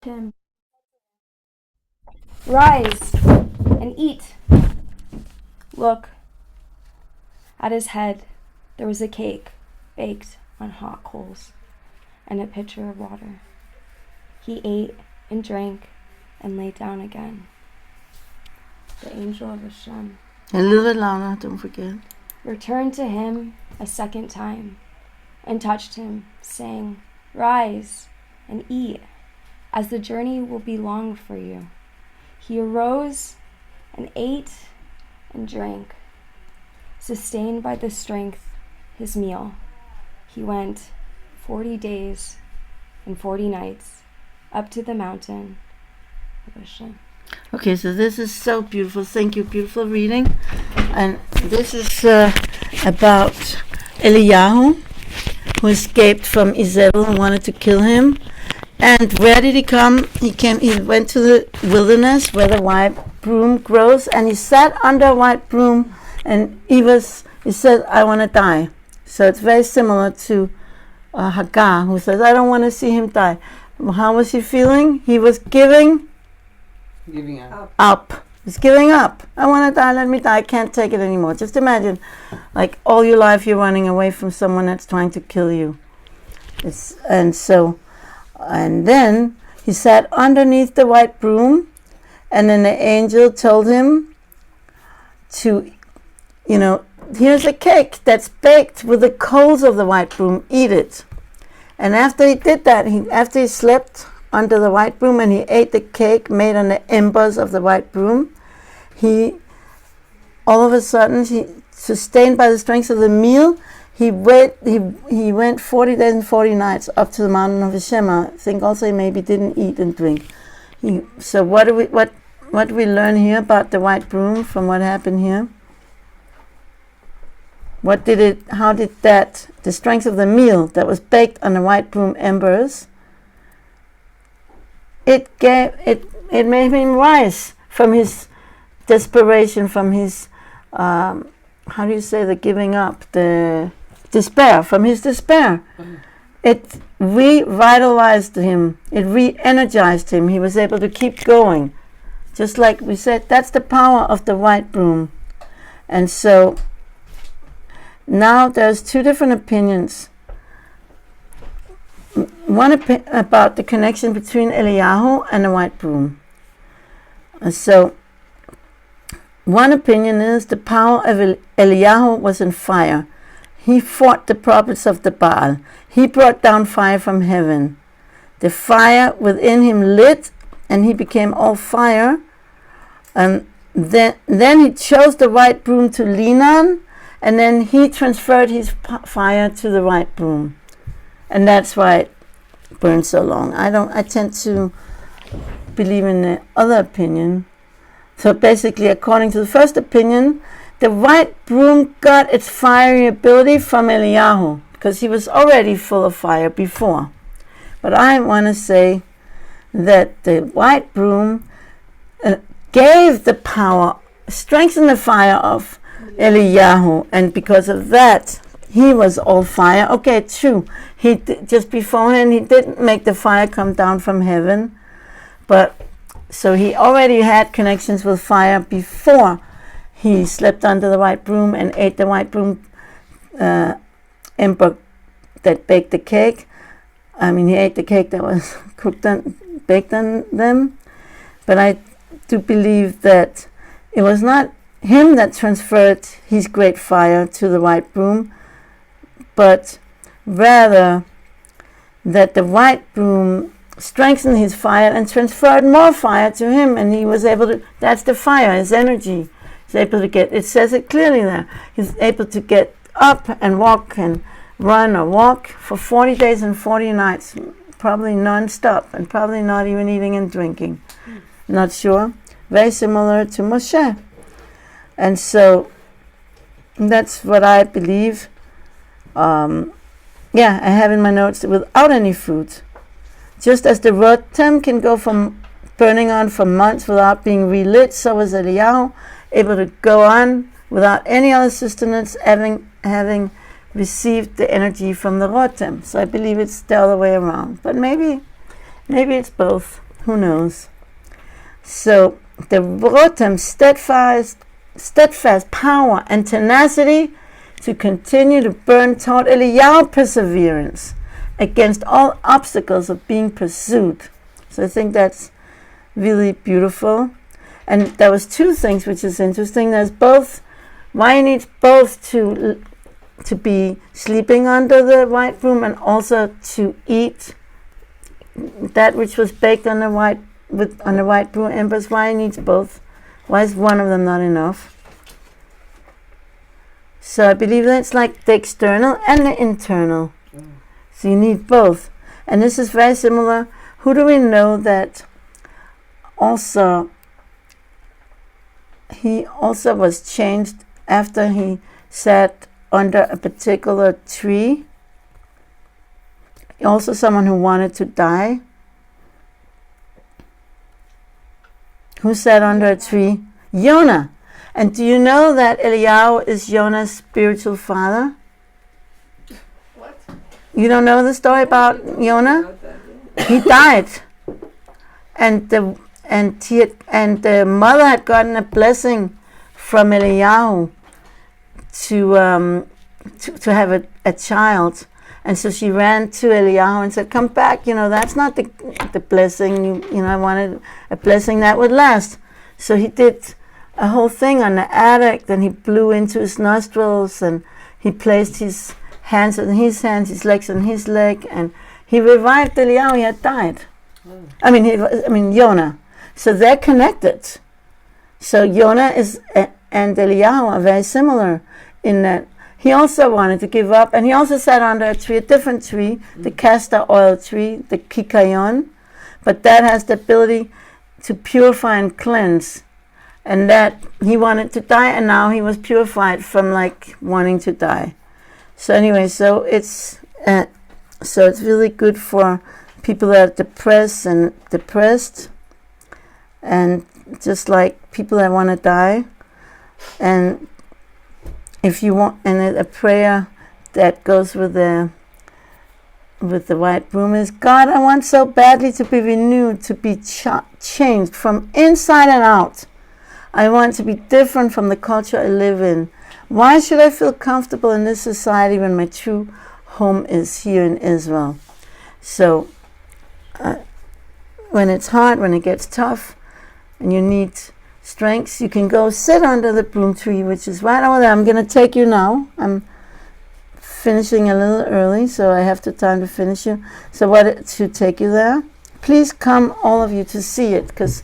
him, "Rise and eat." Look, at his head there was a cake baked on hot coals and a pitcher of water. He ate and drank and lay down again. The angel of Hashem, A little bit louder, don't forget, returned to him a second time and touched him, saying, "Rise and eat, as the journey will be long for you." He arose and ate and drank. Sustained by the strength, his meal, he went 40 days and 40 nights up to the mountain of Hashem. Okay, so this is so beautiful. Thank you, beautiful reading. And this is about Eliyahu, who escaped from Isabel and wanted to kill him. And where did he come? He went to the wilderness where the white broom grows, and he sat under a white broom, and he said, "I want to die." So it's very similar to Hagar, who says, "I don't want to see him die." How was he feeling? He was giving up. He's giving up. "I want to die, let me die, I can't take it anymore." Just imagine, like all your life you're running away from someone that's trying to kill you. And then he sat underneath the white broom, and then the angel told him to, here's a cake that's baked with the coals of the white broom, eat it. And after he did that, after he slept under the white broom and he ate the cake made on the embers of the white broom, all of a sudden, sustained by the strength of the meal, he went 40 days and 40 nights up to the mountain of Hashem. I think also he maybe didn't eat and drink. So what do we learn here about the white broom from what happened here? How did the strength of the meal that was baked on the white broom embers, it made him rise from his desperation, from his, the giving up, the despair, from his despair. It revitalized him, it re-energized him. He was able to keep going. Just like we said, that's the power of the white broom. And so now there's two different opinions. One about the connection between Eliyahu and the white broom. And so one opinion is the power of Eliyahu was in fire. He fought the prophets of the Baal. He brought down fire from heaven. The fire within him lit, and he became all fire. And then he chose the white broom to lean on, and then he transferred his fire to the white broom. And that's why it burned so long. I tend to believe in the other opinion. So basically, according to the first opinion, the white broom got its fiery ability from Eliyahu, because he was already full of fire before. But I want to say that the white broom gave the power, strengthened the fire of Eliyahu, and because of that, he was all fire. Okay, true. Just beforehand, he didn't make the fire come down from heaven, but so he already had connections with fire before he slept under the white broom and ate the white broom ember that baked the cake. He ate the cake that was baked on them. But I do believe that it was not him that transferred his great fire to the white broom, but rather that the white broom strengthened his fire and transferred more fire to him, and he was able to, that's the fire, his energy. He's able to it says it clearly there, he's able to get up and walk and run or walk for 40 days and 40 nights, probably non-stop, and probably not even eating and drinking. Not sure. Very similar to Moshe. And so that's what I believe. I have in my notes, without any food. Just as the rotem can go from burning on for months without being relit, so was Eliyahu able to go on without any other sustenance, having received the energy from the rotem. So I believe it's the other way around. But maybe it's both. Who knows? So the Rotem, steadfast power and tenacity to continue to burn taught Eliyahu perseverance against all obstacles of being pursued. So I think that's really beautiful. And there was two things which is interesting. There's both, why he needs both to be sleeping under the white broom and also to eat that which was baked on the white broom embers. Why he needs both? Why is one of them not enough? So I believe that's like the external and the internal. So you need both. And this is very similar. Who do we know that also he also was changed after he sat under a particular tree? Also someone who wanted to die. Who sat under a tree? Jonah. And do you know that Eliyahu is Jonah's spiritual father? What? You don't know the story about Jonah? He died. And the mother had gotten a blessing from Eliyahu to have a child. And so she ran to Eliyahu and said, come back, that's not the blessing, I wanted a blessing that would last. So he did a whole thing on the attic, then he blew into his nostrils and he placed his hands on his hands, his legs on his leg, and he revived Eliyahu. He had died. I mean Jonah. So they're connected. So Jonah and Eliyahu are very similar in that he also wanted to give up, and he also sat under a tree, a different tree, the castor oil tree, the kikayon, but that has the ability to purify and cleanse. And that he wanted to die, and now he was purified from wanting to die. So anyway, it's really good for people that are depressed, and just like people that want to die. And if you want, and a prayer that goes with the white broom is, God, I want so badly to be renewed, to be changed from inside and out. I want to be different from the culture I live in. Why should I feel comfortable in this society when my true home is here in Israel? So when it's hard, when it gets tough, and you need strength, you can go sit under the broom tree, which is right over there. I'm going to take you now. I'm finishing a little early, so I have the time to finish you. So to take you there? Please come, all of you, to see it, because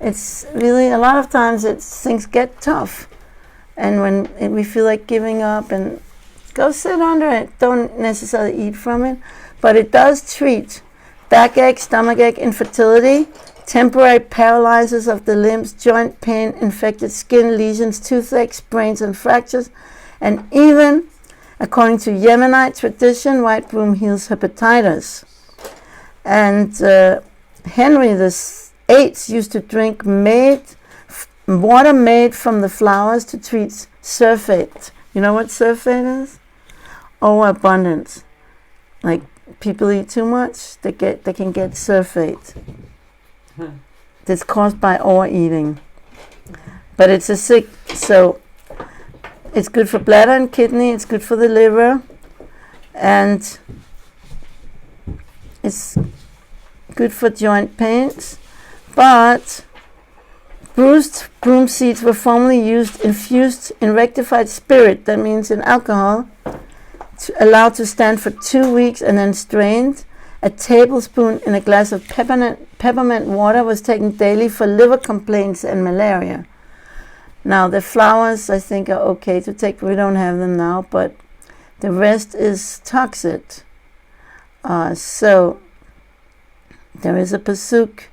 it's really, a lot of times things get tough, and when we feel like giving up, and go sit under it. Don't necessarily eat from it, but it does treat backache, stomachache, infertility, temporary paralysis of the limbs, joint pain, infected skin lesions, toothache, sprains and fractures, and even, according to Yemenite tradition, white broom heals hepatitis. And Henry VIII used to drink water made from the flowers to treat surfeit. You know what surfeit is? Overabundance. Like people eat too much, they can get surfeit. That's caused by overeating. But it's so it's good for bladder and kidney, it's good for the liver, and it's good for joint pains. But bruised broom seeds were formerly infused in rectified spirit, that means in alcohol, allowed to stand for 2 weeks and then strained. A tablespoon in a glass of peppermint water was taken daily for liver complaints and malaria. Now the flowers I think are okay to take, we don't have them now, but the rest is toxic. So there is a pasuk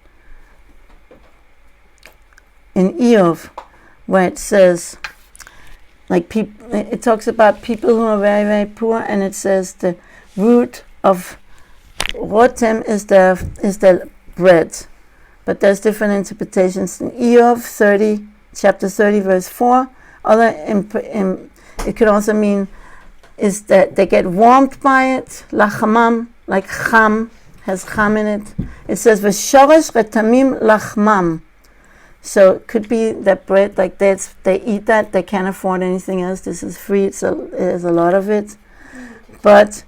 in Eov where it says, it talks about people who are very, very poor, and it says the root of Rotem is the bread. But there's different interpretations. In Eov 30, chapter 30, verse 4, it could also mean is that they get warmed by it, lachamam, like cham, has cham in it. It says v'shoresh retamim lachmam. So it could be that bread, like they eat that, they can't afford anything else. This is free. There's a lot of it. But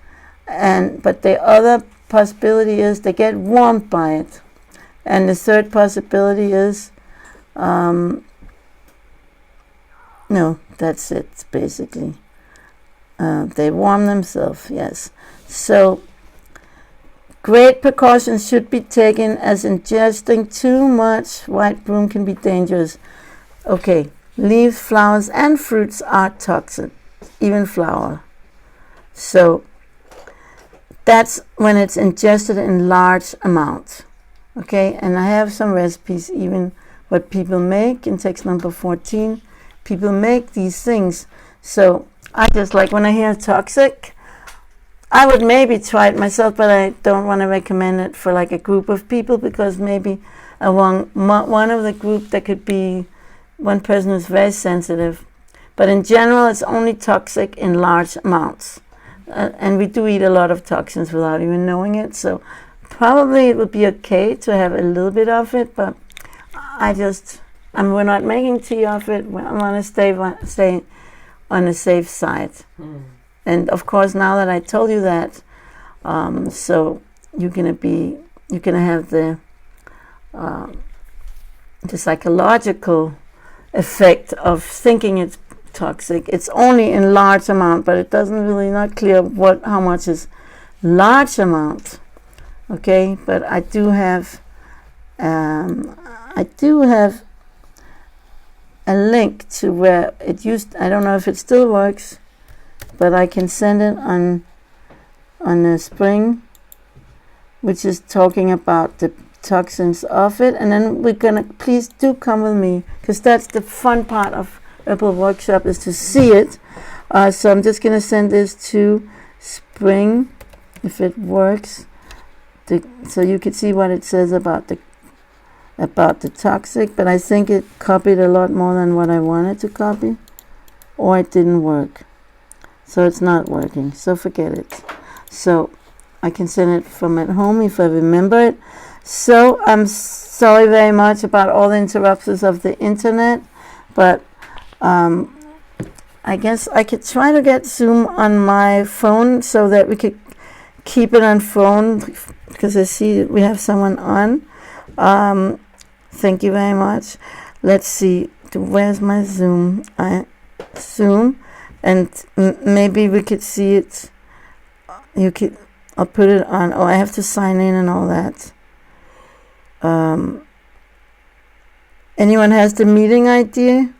the other possibility is they get warmed by it. And the third possibility is, no, that's it, basically. They warm themselves, yes. So, great precautions should be taken, as ingesting too much white broom can be dangerous. Okay, leaves, flowers, and fruits are toxic, even flour. So, that's when it's ingested in large amounts. Okay, and I have some recipes, even what people make in text number 14. People make these things. So I just like, when I hear toxic, I would maybe try it myself, but I don't want to recommend it for like a group of people, because maybe among one of the group there could be one person who's very sensitive. But in general, it's only toxic in large amounts. And we do eat a lot of toxins without even knowing it. So probably it would be okay to have a little bit of it, but we're not making tea of it. I want to stay on the safe side. And of course, now that I told you that, so you're gonna have the psychological effect of thinking it's toxic. It's only in large amount, but it doesn't really, not clear how much is large amount. Okay, but I do have a link to where it used. I don't know if it still works, but I can send it on the spring, which is talking about the toxins of it. And then we're gonna, please do come with me, because that's the fun part of Herbal Workshop, is to see it. So I'm just gonna send this to spring, if it works. So you can see what it says about the toxic, but I think it copied a lot more than what I wanted to copy, or it didn't work. So it's not working, so forget it. So I can send it from at home if I remember it. So I'm sorry very much about all the interruptions of the internet, but I guess I could try to get Zoom on my phone so that we could keep it on phone, because I see we have someone on. Thank you very much. Let's see, where's my Zoom? Zoom, and maybe we could see it. I'll put it on. Oh, I have to sign in and all that. Anyone has the meeting idea?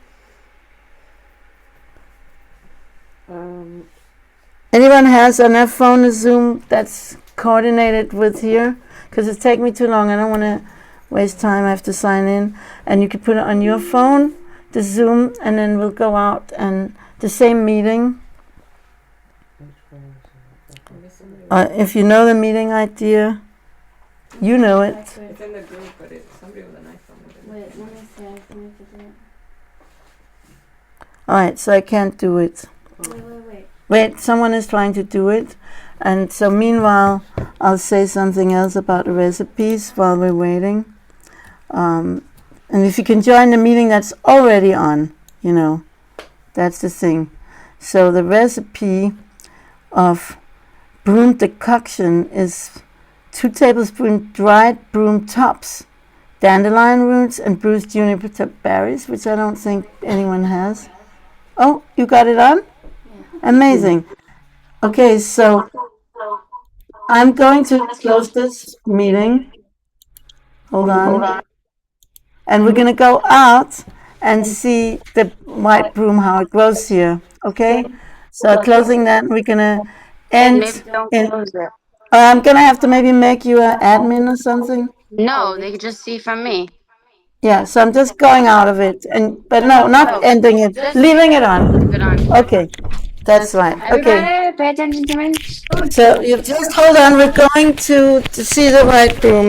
Anyone has on their phone a Zoom that's coordinated with here? Because it's taking me too long. I don't want to waste time. I have to sign in. And you can put it on your phone, the Zoom, and then we'll go out and the same meeting. If you know the meeting idea, you know it. It's in the group, but it's somebody with an iPhone. Wait, let me see. I need to do it. Alright, so I can't do it. Wait, someone is trying to do it. And so meanwhile, I'll say something else about the recipes while we're waiting. And if you can join the meeting that's already on, that's the thing. So the recipe of broom decoction is 2 tablespoons dried broom tops, dandelion roots, and bruised juniper berries, which I don't think anyone has. Oh, you got it on? Amazing. Okay, so I'm going to close this meeting. Hold on. And we're going to go out and see the white broom, how it grows here. Okay? So closing that, we're going to end. I'm going to have to maybe make you an admin or something. No, they could just see from me. Yeah, so I'm just going out of it. But no, not ending it. Leaving it on. Okay. That's right. Okay. Everybody, pay attention to me. So you just hold on. We're going to see the white broom.